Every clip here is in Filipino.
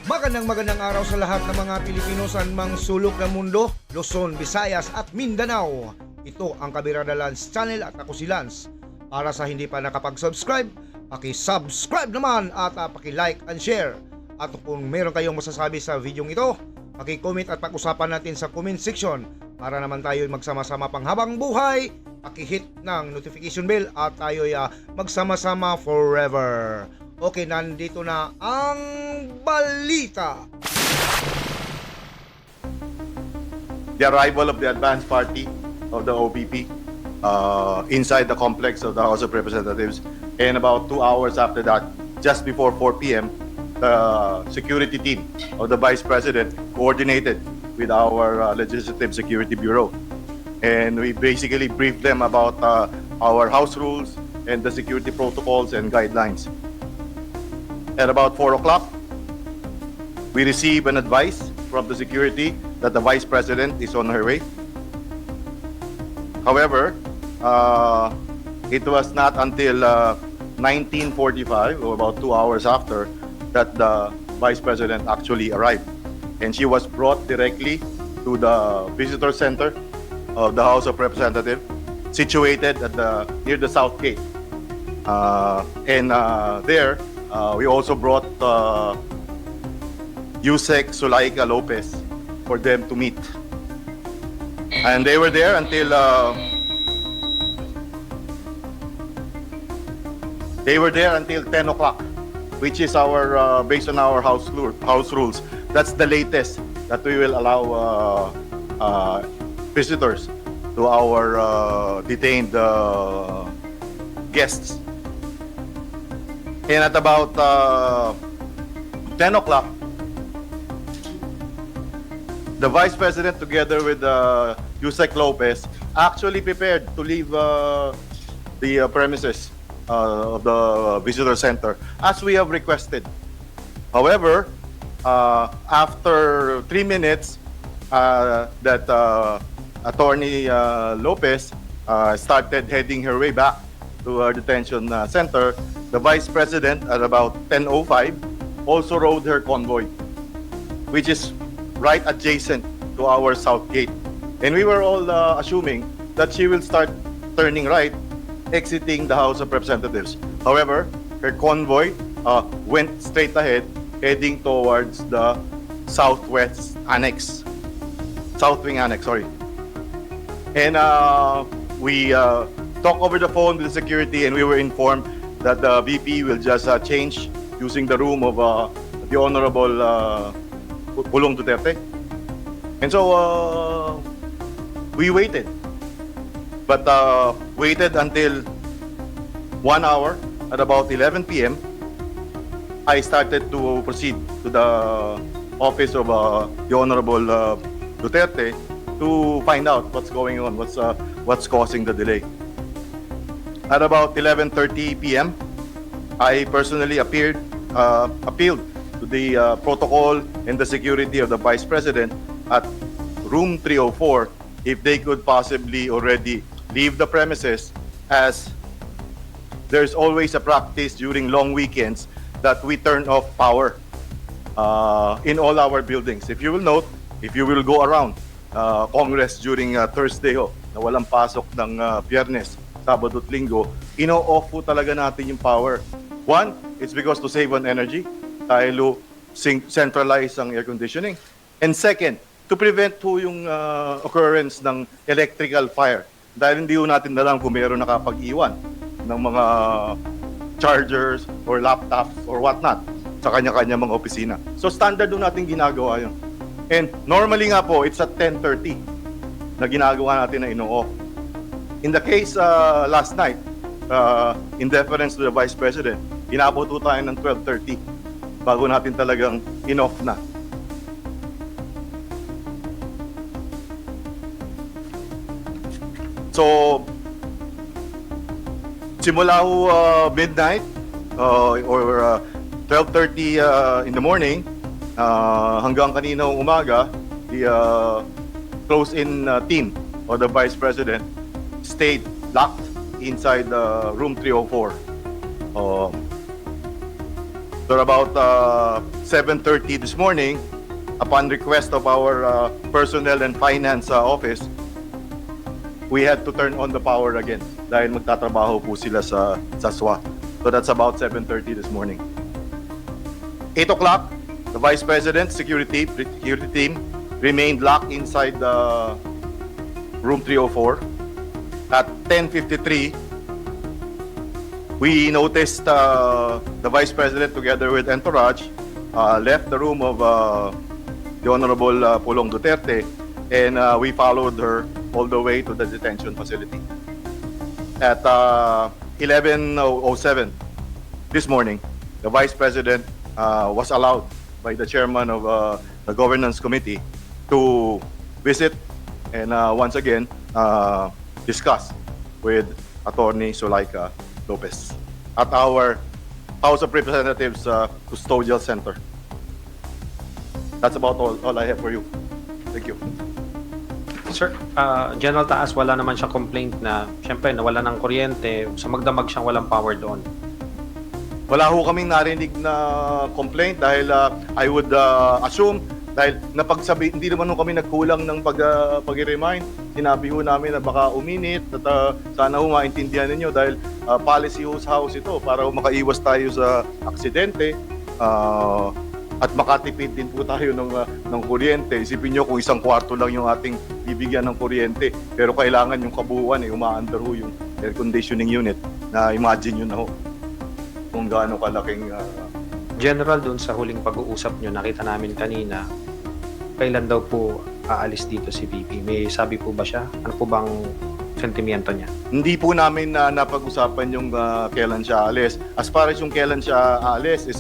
Magandang araw sa lahat ng mga Pilipino sa mang sulok ng mundo, Luzon, Visayas at Mindanao. Ito ang Kabirada Lance Channel at ako si Lance. Para sa hindi pa nakapag-subscribe, paki-subscribe naman at paki-like and share. At kung meron kayong masasabi sa video ito, paki-comment at pag-usapan natin sa comment section para naman tayo magsama-sama panghabang buhay. Paki-hit ng notification bell at tayo magsama-sama forever. Okay, nandito na ang balita. The arrival of the advance party of the OBP inside the complex of the House of Representatives, and about 2 hours after that, just before 4 p.m., the security team of the Vice President coordinated with our Legislative Security Bureau. And we basically briefed them about our House rules and the security protocols and guidelines. At about 4 o'clock, we received an advice from the security that the Vice President is on her way. However, it was not until 19:45, or about 2 hours after, that the Vice President actually arrived. And she was brought directly to the visitor center of the House of Representatives, situated at near the South Gate. There, we also brought Yusek Sulaika Lopez for them to meet. And they were there until 10 o'clock, which is our based on our house rules. That's the latest that we will allow visitors to our detained guests. And at about 10 o'clock, the Vice President, together with Yusek Lopez, actually prepared to leave the premises of the visitor center, as we have requested. However, after 3 minutes, that Attorney Lopez started heading her way back to our detention center, the Vice President, at about 10:05, also rode her convoy, which is right adjacent to our South Gate. And we were all assuming that she will start turning right, exiting the House of Representatives. However, her convoy went straight ahead, heading towards the Southwest Annex. South Wing Annex, sorry. And we talked over the phone with the security, and we were informed that the VP will just change using the room of the Honorable Pulong Duterte. And so we waited. But waited until 1 hour. At about 11 p.m., I started to proceed to the office of the Honorable Duterte to find out what's going on, what's causing the delay. At about 11:30 p.m., I personally appealed to the protocol and the security of the Vice President at room 304 if they could possibly already leave the premises, as there's always a practice during long weekends that we turn off power in all our buildings. If you will note, if you will go around Congress during Thursday na walang pasok ng Biyernes, Sabado at Linggo, ino-off po talaga natin yung power. One, it's because to save on energy, dahil centralize ang air conditioning. And second, to prevent po yung occurrence ng electrical fire. Dahil hindi po natin alam kung meron nakapag-iwan ng mga chargers or laptops or whatnot sa kanya-kanya mga opisina. So standard doon natin ginagawa yun. And normally nga po, it's at 10:30 na ginagawa natin na ino-off. In the case last night, in deference to the Vice President, inabot po tayo ng 12:30 bago natin talagang in-off na. So, simula ho midnight or 12:30 in the morning hanggang kanina umaga, the close-in team of the Vice President stayed locked inside room 304. So about 7:30 this morning, upon request of our personnel and finance office, we had to turn on the power again dahil magtatrabaho po sila sa SWA. So that's about 7:30 this morning. 8 o'clock, the Vice President, security team remained locked inside the room 304. At 10:53, we noticed the Vice President together with entourage left the room of the Honorable Pulong Duterte, and we followed her all the way to the detention facility. At 11:07 this morning, the Vice President was allowed by the chairman of the Governance Committee to visit and once again discuss with Attorney Zulaika Lopez at our House of Representatives Custodial Center. That's about all I have for you. Thank you. Sir, General Taas, wala naman siyang complaint na siyempre nawala ng kuryente, sa magdamag siyang walang power doon. Wala ho kaming narinig na complaint dahil I would assume dahil hindi naman ho kami nagkulang ng pag-remind. Sinabi ho namin na baka uminit at sana ho maintindihan ninyo dahil policy ho sa house ito para makaiwas tayo sa aksidente at makatipid din po tayo ng kuryente. Isipin nyo kung isang kwarto lang yung ating bibigyan ng kuryente pero kailangan yung kabuuan umaandar ho yung air conditioning unit na imagine nyo na ho kung gaano kalaking General, doon sa huling pag-uusap nyo, nakita namin kanina, kailan daw po aalis dito si VP? May sabi po ba siya? Ano po bang sentimiento niya? Hindi po namin napag-usapan yung kailan siya aalis. As far as yung kailan siya aalis is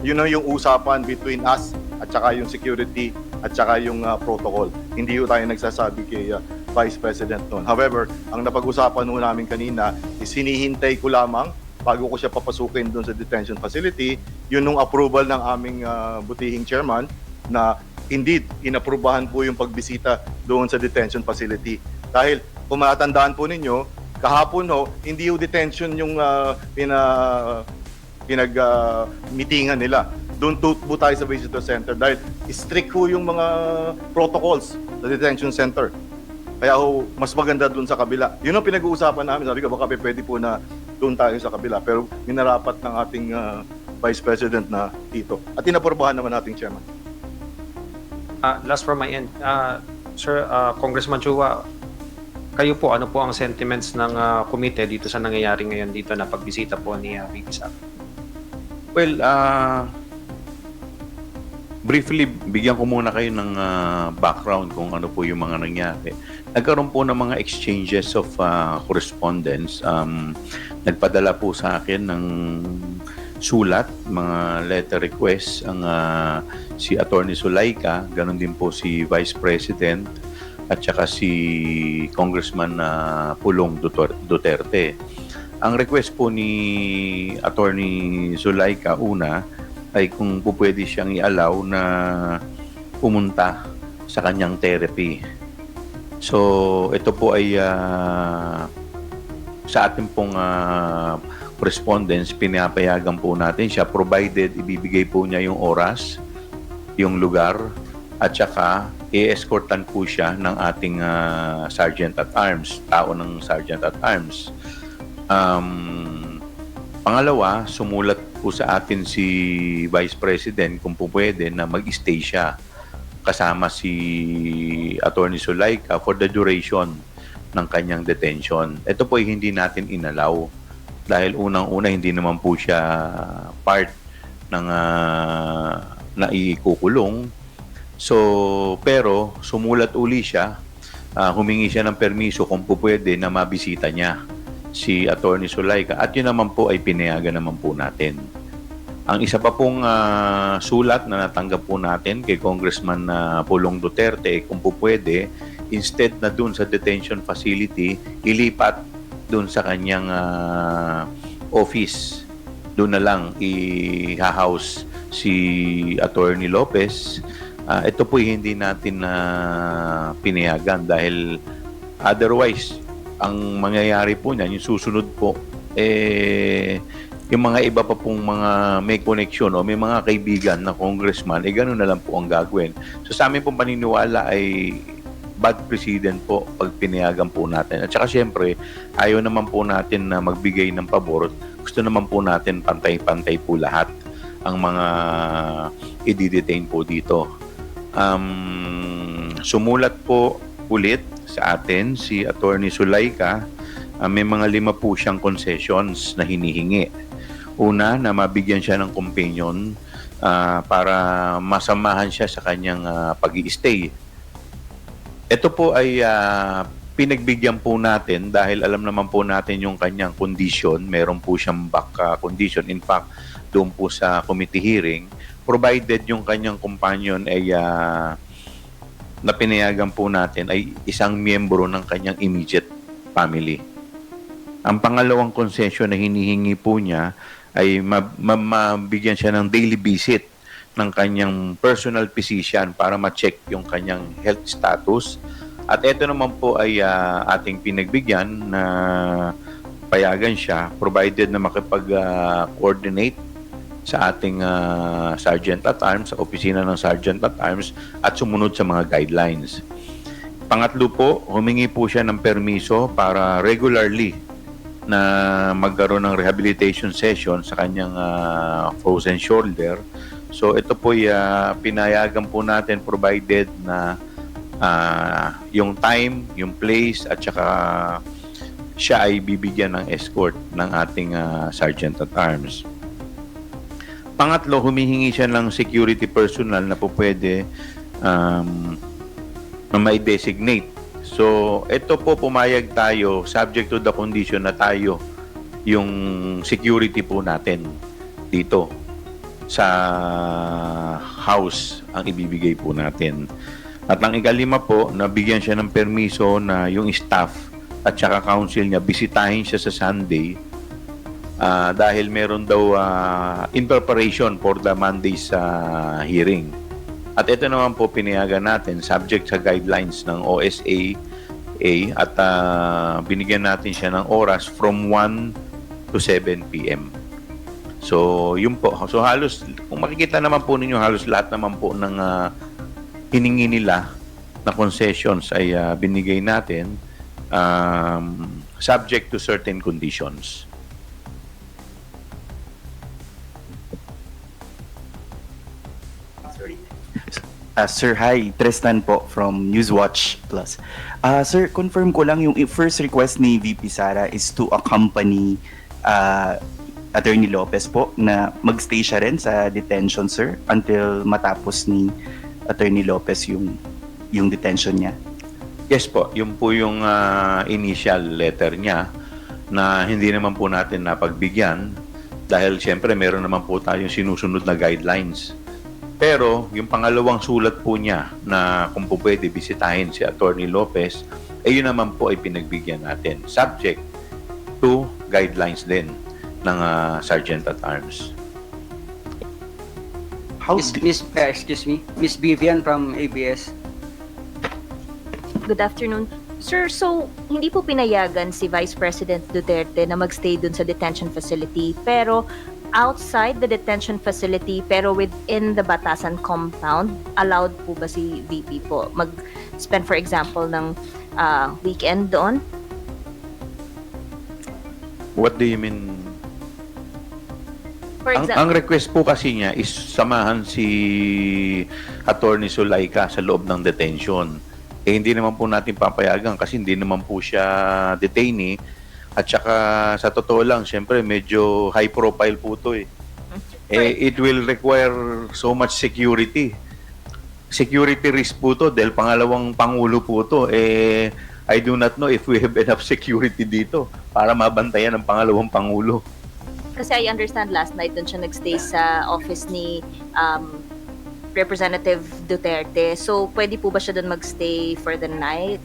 yun na yung usapan between us at saka yung security at saka yung protocol. Hindi po tayo nagsasabi kay Vice President noon. However, ang napag-usapan po namin kanina is hinihintay ko lamang bago ko siya papasukin doon sa detention facility, yun nung approval ng aming butihing chairman na indeed, inaprubahan po yung pagbisita doon sa detention facility. Dahil kung matandaan po ninyo, kahapon hindi yung detention yung pinag-meetingan nila. Doon po tayo sa visitor center dahil strict ho yung mga protocols sa detention center. Kaya mas maganda doon sa kabila. Yun ang pinag-uusapan namin. Sabi ko, baka pwede po na doon tayo sa kabila. Pero minarapat ng ating Vice President na dito. At inapurbahan naman nating chairman. Last from my end, Sir, Congressman Chua, kayo po, ano po ang sentiments ng komite dito sa nangyayari ngayon dito na pagbisita po ni VP Sara? Well, briefly, bigyan ko muna kayo ng background kung ano po yung mga nangyari. Nagkaroon po ng mga exchanges of correspondence. Nagpadala po sa akin ng sulat, mga letter requests, ang si Attorney Zulaika, ganun din po si Vice President, at saka si Congressman Pulong Duterte. Ang request po ni Attorney Zulaika, una, ay kung po pwede siyang i-allow na pumunta sa kanyang therapy. So, ito po ay sa ating pong correspondence, pinapayagan po natin siya provided ibibigay po niya yung oras, yung lugar, at saka i-escortan po siya ng ating Sergeant at Arms, tao ng Sergeant at Arms. Pangalawa, sumulat po sa atin si Vice President kung po pwede na mag-stay siya kasama si Attorney Zulaika for the duration ng kanyang detention. Ito po ay hindi natin inalaw dahil unang-una hindi naman po siya part ng naikukulong. So, pero sumulat uli siya, humingi siya ng permiso kung po pwede na mabisita niya si Attorney Zulaika at yun naman po ay pinayagan naman po natin. Ang isa pa pong sulat na natanggap po natin kay Congressman Pulong Duterte, kung po pwede, instead na dun sa detention facility, ilipat dun sa kanyang office. Doon na lang i-house si Attorney Lopez. Ito po hindi natin pinayagan dahil otherwise, ang mangyayari po niyan, yung susunod po, yung mga iba pa pong mga may koneksyon o may mga kaibigan na congressman, gano'n na lang po ang gagawin. So sa amin pong paniniwala ay bad precedent po pag pinayagan po natin. At saka syempre, ayaw naman po natin na magbigay ng pabor. Gusto naman po natin pantay-pantay po lahat ang mga i-detain po dito. Sumulat po ulit sa atin si Attorney Zulaika. May mga 5 po siyang concessions na hinihingi. Una, na mabigyan siya ng companion para masamahan siya sa kanyang pag-i-stay. Ito po ay pinagbigyan po natin dahil alam naman po natin yung kanyang condition. Meron po siyang back condition. In fact, doon po sa committee hearing, provided yung kanyang companion ay na pinayagan po natin ay isang miyembro ng kanyang immediate family. Ang pangalawang concession na hinihingi po niya ay mabigyan siya ng daily visit ng kanyang personal physician para ma-check yung kanyang health status. At ito naman po ay ating pinagbigyan na payagan siya provided na makipag-coordinate sa ating Sergeant at Arms, sa opisina ng Sergeant at Arms at sumunod sa mga guidelines. Pangatlo po, humingi po siya ng permiso para regularly na magkaroon ng rehabilitation session sa kanyang frozen shoulder. So ito po ay pinayagan po natin provided na yung time, yung place at saka siya ay bibigyan ng escort ng ating Sergeant at Arms. Pangatlo, humihingi siya ng security personnel na po pwede na may designate. So, ito po pumayag tayo subject to the condition na tayo yung security po natin dito sa house ang ibibigay po natin. At ang ikalima po, nabigyan siya ng permiso na yung staff at saka council niya bisitahin siya sa Sunday dahil meron daw in preparation for the Monday's hearing. At ito naman po pinayagan natin subject sa guidelines ng OSA at binigyan natin siya ng oras from 1 to 7 p.m. So, yun po. So, halos, kung makikita naman po ninyo, halos lahat naman po ng hiningi nila na concessions ay binigay natin subject to certain conditions. Sir, hi. Tristan po from Newswatch Plus. Sir, confirm ko lang yung first request ni VP Sara is to accompany Attorney Lopez po na magstay siya rin sa detention, sir, until matapos ni Attorney Lopez yung detention niya. Yes po, yun po yung initial letter niya na hindi naman po natin napagbigyan dahil siyempre meron naman po tayong sinusunod na guidelines. Pero yung pangalawang sulat po niya na kung po pwede bisitahin si Attorney Lopez, yun naman po ay pinagbigyan natin subject to guidelines din ng Sergeant at Arms. Excuse me, Miss Vivian from ABS. Good afternoon. Sir, so hindi po pinayagan si Vice President Duterte na magstay dun sa detention facility, pero outside the detention facility pero within the Batasan compound, allowed po ba si VP po mag-spend for example ng weekend doon? What do you mean? For Ang example, request po kasi niya is samahan si Attorney Zulaika sa loob ng detention. Hindi naman po natin papayagan kasi hindi naman po siya detainee. At saka sa totoo lang, syempre medyo high profile po ito eh. It will require so much security. Security risk po ito dahil pangalawang pangulo po ito. I do not know if we have enough security dito para mabantayan ng pangalawang pangulo. kasi I understand last night doon siya nagstay sa office ni Representative Duterte. So pwede po ba siya doon magstay for the night?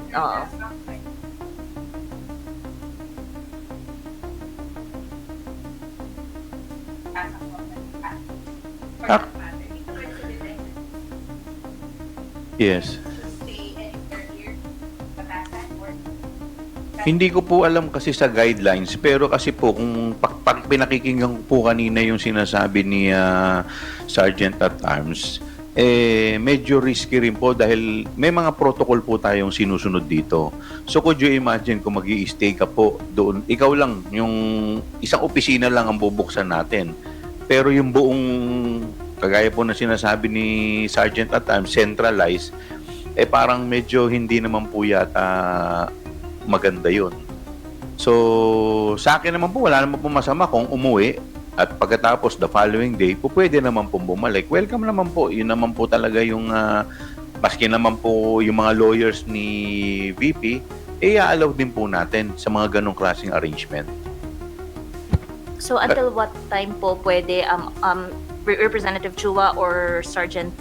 Yes. Hindi ko po alam kasi sa guidelines, pero kasi po kung pag pinakikinggan ko po kanina yung sinasabi ni Sergeant at Arms, medyo risky rin po dahil may mga protocol po tayong sinusunod dito. So could you imagine kung mag-i-stay ka po doon, ikaw lang, yung isang opisina lang ang bubuksan natin. Pero yung buong, kagaya po na sinasabi ni Sergeant at Arms, centralized, parang medyo hindi naman po yata maganda yun. So, sa akin naman po, wala naman po masama kung umuwi at pagkatapos the following day, po pwede naman po bumalik. Welcome naman po. Yun naman po talaga yung, maski naman po yung mga lawyers ni VP, i-allow din po natin sa mga ganong klaseng arrangement. So until what time po pwede Representative Chua or Sergeant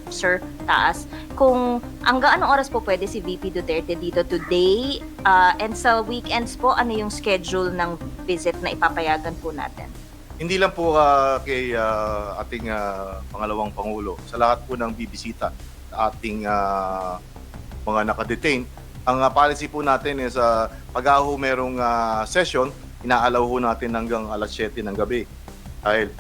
Sir Taas, kung hanggang anong oras po pwede si VP Duterte dito today, and sa weekends po, ano yung schedule ng visit na ipapayagan po natin? Hindi lang po kay ating pangalawang Pangulo, sa lahat po ng bibisita sa ating mga nakadetain. Ang policy po natin is pag merong session, inaalaw ho natin hanggang alas 7 ng gabi. Dahil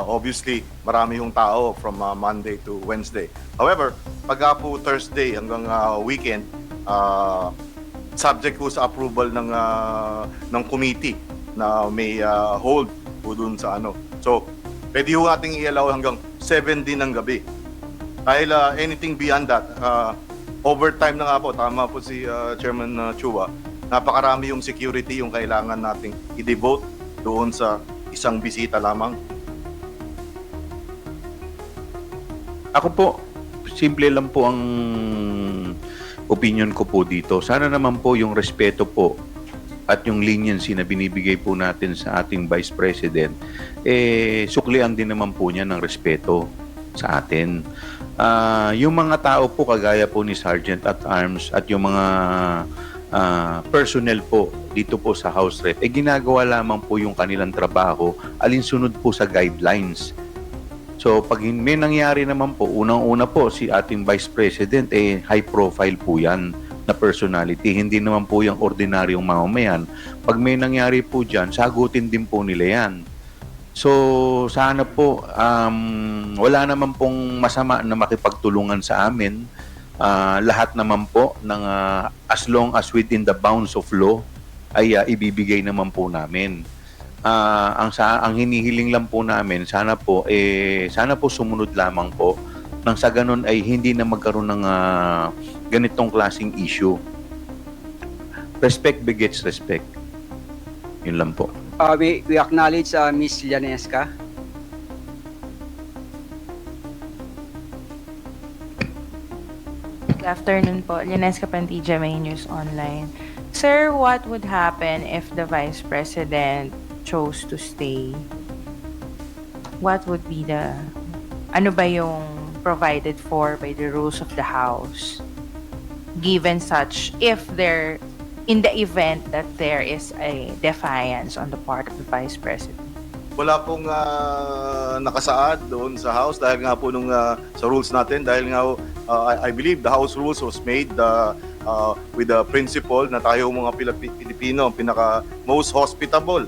obviously marami yung tao from Monday to Wednesday. However, pag po Thursday hanggang weekend, subject po sa approval ng committee na may hold po dun sa ano. So, pwede ho nating i-allow hanggang 7 din ng gabi. Dahil anything beyond that, overtime na nga po, tama po si Chairman Chua, napakarami yung security yung kailangan nating i-devote doon sa isang bisita lamang. Ako po, simple lang po ang opinion ko po dito. Sana naman po yung respeto po at yung leniency na binibigay po natin sa ating Vice President, suklian din naman po niya ng respeto sa atin. Yung mga tao po kagaya po ni Sergeant at Arms at yung mga personnel po dito po sa House Rep, ginagawa lamang po yung kanilang trabaho alinsunod po sa guidelines. So pag may nangyari naman po, unang-una po si ating Vice President, high profile po yan na personality. Hindi naman po yung ordinaryong mamamayan. Pag may nangyari po dyan, sagutin din po nila yan. So sana po, wala naman pong masama na makipagtulungan sa amin. Lahat naman po ng as long as within the bounds of law ay ibibigay naman po namin. Ang hinihiling lang po namin, sana po sumunod lamang po nang sa ganun ay hindi na magkaroon ng ganitong klaseng issue. Respect begets respect. Yun lang po. We acknowledge Ms. Llanesca. Good afternoon po. Llanesca Pantilla, Main News Online. Sir, what would happen if the Vice President chose to stay? What would be ano ba yung provided for by the rules of the House? Given such, in the event that there is a defiance on the part of the Vice President? Wala pong nakasaad doon sa House dahil nga po sa rules natin, dahil nga I believe the House rules was made with the principle na tayo mga Pilipino ang pinaka most hospitable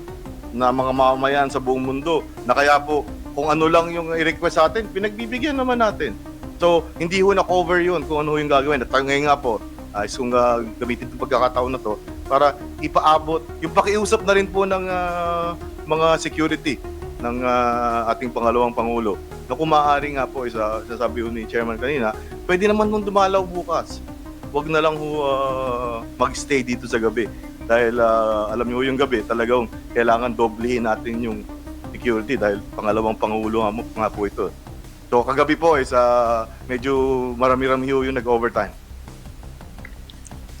na mga mamamayan sa buong mundo, na kaya po kung ano lang yung i-request sa atin, pinagbibigyan naman natin. So hindi ho na-cover yun kung ano yung gagawin. At ngayon nga po, kung gamitin itong pagkakataon na to para ipaabot, yung pakiusap na rin po ng mga security ng ating pangalawang Pangulo, na kung maaari nga po, sasabi ni Chairman kanina, pwede naman nung dumalaw bukas. Huwag na lang mag-stay dito sa gabi. Dahil alam niyo yung gabi, talagang kailangan doblehin natin yung security dahil pangalawang Pangulo nga po ito. So kagabi po medyo marami-rami yung nag-overtime.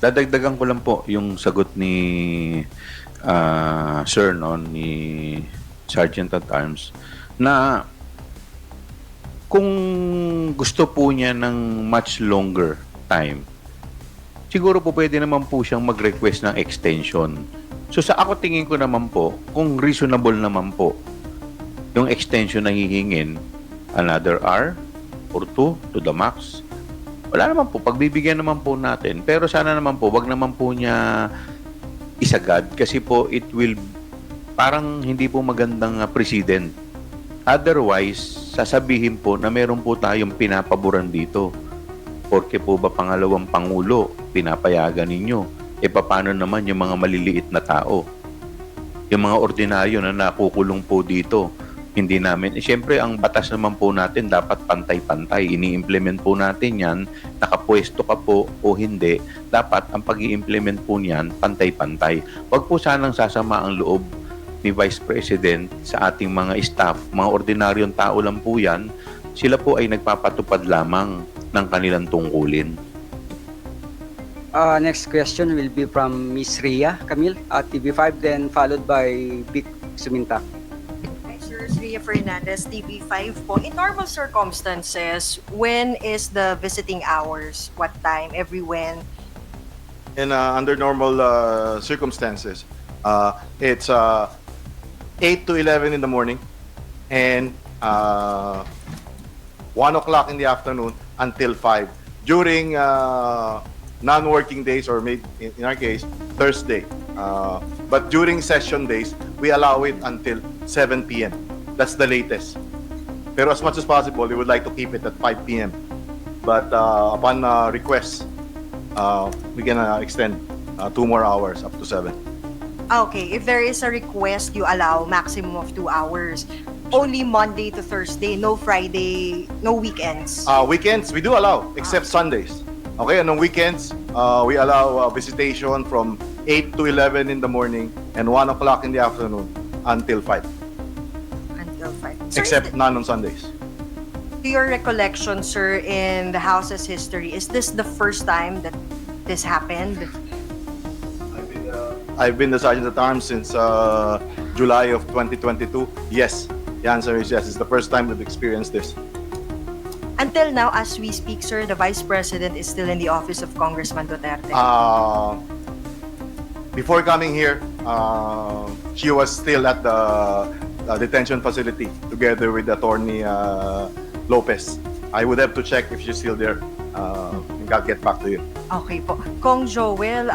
Dadagdagan ko lang po yung sagot ni Sir ni Sergeant at Arms na kung gusto po niya ng much longer time, siguro po pwede naman po siyang mag-request ng extension. So sa ako tingin ko naman po, kung reasonable naman po yung extension na hihingin, another hour or 2 to the max, Wala naman po, pagbibigyan naman po natin. Pero sana naman po, wag naman po niya isagad kasi po it will parang hindi po magandang precedent. Otherwise, sasabihin po na meron po tayong pinapaboran dito. Porque po ba pangalawang pangulo, pinapayagan ninyo? E paano naman yung mga maliliit na tao? Yung mga ordinaryo na nakukulong po dito, hindi namin. Siyempre, ang batas naman po natin dapat pantay-pantay. Ini-implement po natin yan, nakapwesto ka po o hindi, dapat ang pag-i-implement po niyan, pantay-pantay. Huwag po sanang sasama ang loob ni Vice President sa ating mga staff, mga ordinaryong tao lang po yan, sila po ay nagpapatupad lamang ng kanilang tungkulin. Next question will be from Miss Ria Camille at TV5, then followed by Vic Suminta. Hi, sir. Ria Fernandez, TV5 po. In normal circumstances, when is the visiting hours? What time? Every when? And under normal circumstances, it's 8 to 11 in the morning and 1 o'clock in the afternoon until 5. During non-working days, or maybe in our case, Thursday. But during session days, we allow it until 7 p.m. That's the latest. Pero as much as possible, we would like to keep it at 5 p.m. But upon request, we can extend 2 more hours up to 7. Okay, if there is a request, you allow maximum of 2 hours. Only Monday to Thursday, no Friday, no weekends. Weekends, we do allow, except Sundays. Okay, and on weekends, we allow visitation from 8 to 11 in the morning and 1 o'clock in the afternoon until 5. Until 5. Sir, Except none on Sundays. to your recollection, sir, in the house's history, is this the first time that this happened? I've been the Sergeant at Arms since July of 2022. Yes, the answer is yes. It's the first time we've experienced this. Until now, as we speak, sir, the Vice President is still in the office of Congressman Duterte. Before coming here, she was still at the detention facility together with Attorney Lopez. I would have to check if she's still there. I'll get back to you. Okay po. Kong Joel,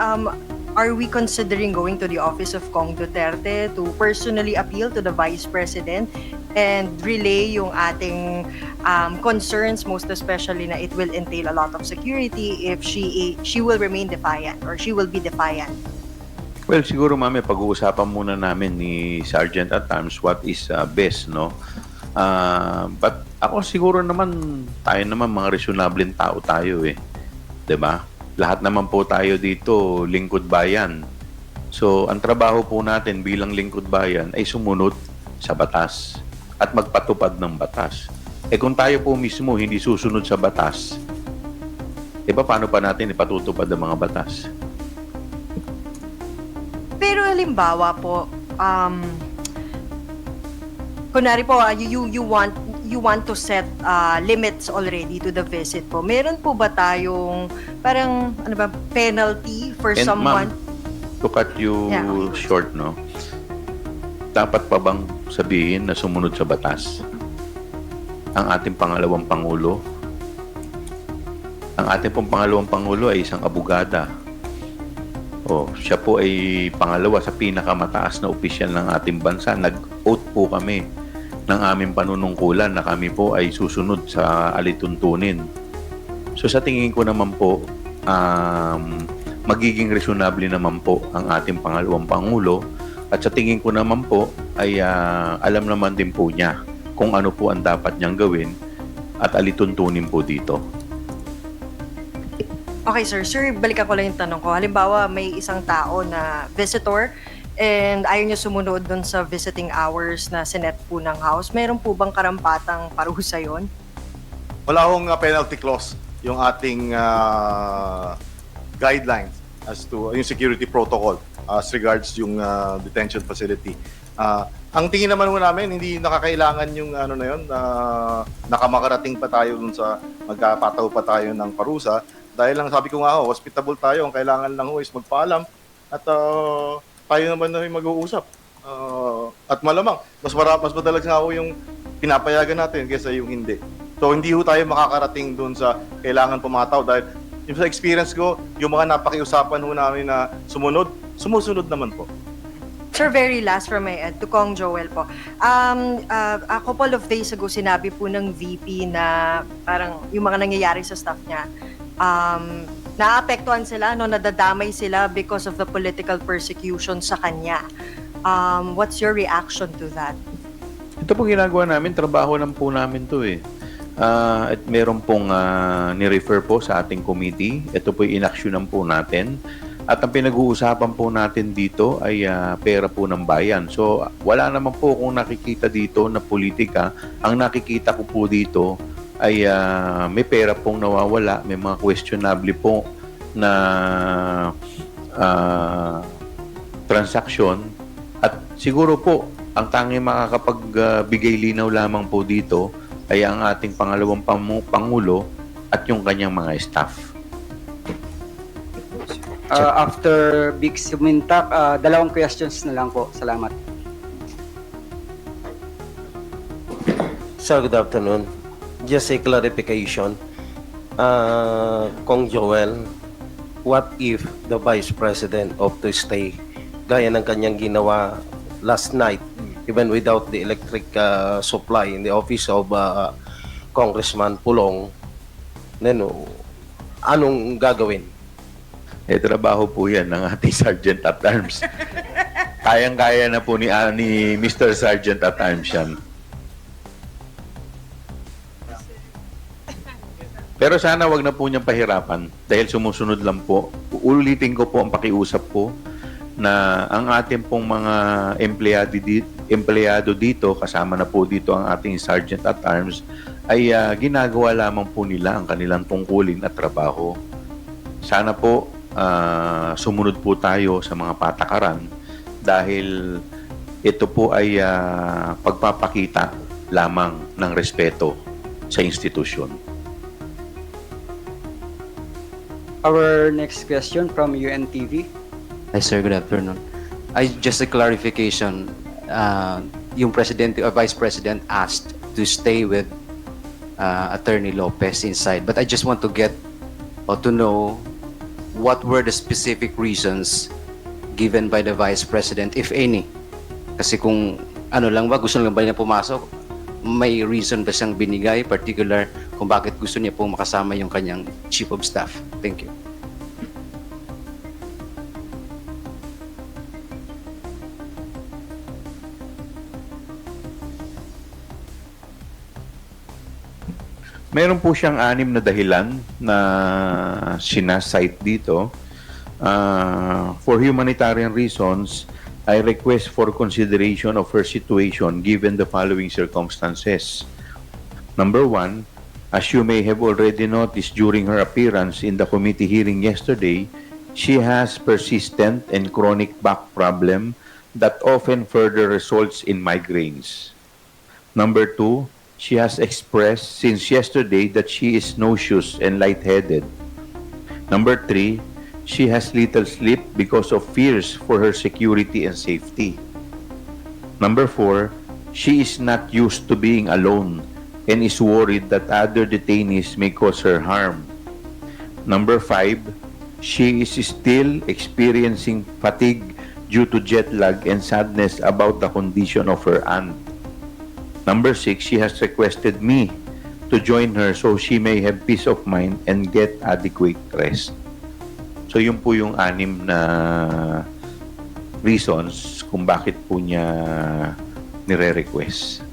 are we considering going to the office of Kong Duterte to personally appeal to the Vice President and relay yung ating concerns, most especially na it will entail a lot of security if she will remain defiant or she will be defiant? Well, siguro mami, pag-uusapan muna namin ni Sergeant at Arms what is best, no? But ako siguro naman, tayo naman mga reasonable tao tayo eh. 'Di ba? Lahat naman po tayo dito lingkod bayan. So, ang trabaho po natin bilang lingkod bayan ay sumunod sa batas at magpatupad ng batas. Eh kung tayo po mismo hindi susunod sa batas, eh paano pa natin ipatutupad ang mga batas? Pero halimbawa po, kunwari po, you want to set limits already to the visit po. Meron po ba tayong parang penalty for And someone? ma'am, to cut you Yeah. short, no? Dapat pa bang sabihin na sumunod sa batas ang ating pangalawang pangulo? Ang ating pong pangalawang pangulo ay isang abogada. Siya po ay pangalawa sa pinakamataas na opisyal ng ating bansa. Nag-oath po kami ng aming panunungkulan na kami po ay susunod sa alituntunin. So sa tingin ko naman po, magiging reasonable naman po ang ating pangalawang pangulo at sa tingin ko naman po ay alam naman din po niya kung ano po ang dapat niyang gawin at alituntunin po dito. Okay, sir. Sir, balikan ko lang yung tanong ko. Halimbawa, may isang tao na visitor and ayaw niya sumunod dun sa visiting hours na sinet po ng house. Meron po bang karampatang parusa yun? Wala akong penalty clause yung ating guidelines as to yung security protocol as regards yung detention facility. Ang tingin naman mo namin, hindi nakakailangan yung ano na yun, nakamakarating pa tayo dun sa magkapataw pa tayo ng parusa. Dahil lang sabi ko nga, hospitable tayo, ang kailangan lang is magpaalam at tayo naman na yung mag-uusap. At malamang, mas madalas nga yung pinapayagan natin kaysa yung hindi. So hindi ho tayo makakarating doon sa kailangan pumataw dahil yung sa experience ko, yung mga napakiusapan ho namin na sumusunod naman po. Sir, very last from my end to Kong Joel po. A couple of days ago, sinabi po ng VP na parang yung mga nangyayari sa staff niya, naapektuhan sila, no, nadadamay sila because of the political persecution sa kanya. What's your reaction to that? Ito pong ginagawa namin, trabaho lang po namin to eh. At meron pong ni-refer po sa ating committee. Ito po inaksyonan po natin. At ang pinag-uusapan po natin dito ay pera po ng bayan. So wala naman po kung nakikita dito na politika. Ang nakikita ko po dito ay may pera pong nawawala, may mga questionable po na transaksyon. At siguro po, ang tanging makakapagbigay linaw lamang po dito ay ang ating pangalawang Pangulo at yung kanyang mga staff. After Big Sumintak, dalawang questions na lang po. Salamat. Sir, good afternoon. Just a clarification. Kong Joel, what if the Vice President opt to stay gaya ng kanyang ginawa last night, even without the electric supply in the office of Congressman Pulong? Then, anong gagawin? Trabaho po yan ng ating Sergeant at Arms. Kayang-kaya na po ni Mr. Sergeant at Arms yan. Pero sana wag na po niyang pahirapan dahil sumusunod lang po. Ulitin ko po ang pakiusap po na ang ating pong mga empleyado dito, kasama na po dito ang ating Sergeant at Arms, ay ginagawa lamang po nila ang kanilang tungkulin at trabaho. Sana po sumunod po tayo sa mga patakaran dahil ito po ay pagpapakita lamang ng respeto sa institusyon. Our next question from UNTV. Hi sir, good afternoon. Just a clarification, yung President or Vice President asked to stay with Attorney Lopez inside, but I just want to get or to know what were the specific reasons given by the Vice President, if any? Kasi kung ano lang ba, gusto lang ba niya pumasok, may reason ba siyang binigay, particular kung bakit gusto niya pong makasama yung kanyang Chief of Staff? Thank you. Meron po siyang 6 na dahilan na sinasite dito. For humanitarian reasons, I request for consideration of her situation given the following circumstances. Number 1, as you may have already noticed during her appearance in the committee hearing yesterday, she has persistent and chronic back problem that often further results in migraines. Number 2, she has expressed since yesterday that she is nauseous and lightheaded. Number 3, she has little sleep because of fears for her security and safety. Number 4, she is not used to being alone and is worried that other detainees may cause her harm. Number 5, she is still experiencing fatigue due to jet lag and sadness about the condition of her aunt. Number 6, she has requested me to join her so she may have peace of mind and get adequate rest. So yun po yung 6 na reasons kung bakit po niya nire-request.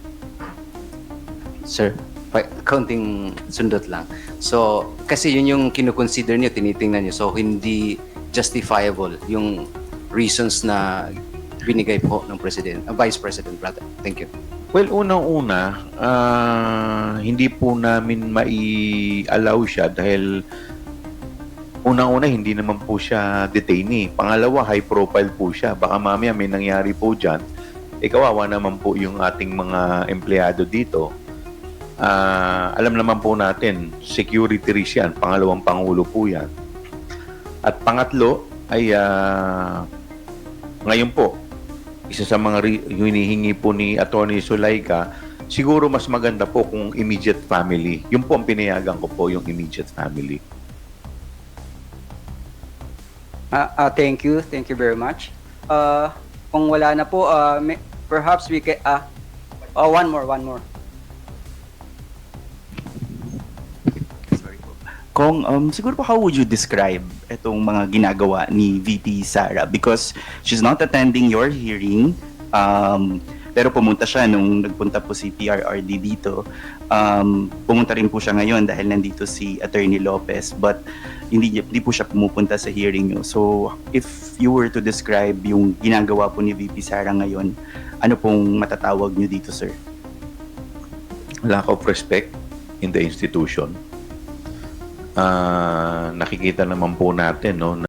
Sir, kaunting sundot lang. So, kasi yun yung kinukonsider niyo, tinitingnan niyo. So, hindi justifiable yung reasons na binigay po ng Vice President rather. Thank you. Well, unang-una, hindi po namin mai-allow siya dahil unang-una, hindi naman po siya detainee. Pangalawa, high profile po siya. Baka mamaya may nangyari po dyan. Kawawa naman po yung ating mga empleyado dito. Alam naman po natin, security risk yan. Pangalawang Pangulo po yan. At pangatlo ay ngayon po, isa sa mga hinihingi po ni Attorney Zulaika siguro mas maganda po kung immediate family. Yun po ang pinayagan ko po, yung immediate family. Thank you. Thank you very much. Kung wala na po, perhaps we can... one more. Sorry po. Kung, siguro po, how would you describe itong mga ginagawa ni VP Sara? Because she's not attending your hearing, pero pumunta siya nung nagpunta po si PRRD dito. Pumunta rin po siya ngayon dahil nandito si Attorney Lopez, but hindi po siya pumupunta sa hearing nyo. So, if you were to describe yung ginagawa po ni VP Sara ngayon, ano pong matatawag nyo dito, sir? Lack of respect in the institution. Nakikita naman po natin, no,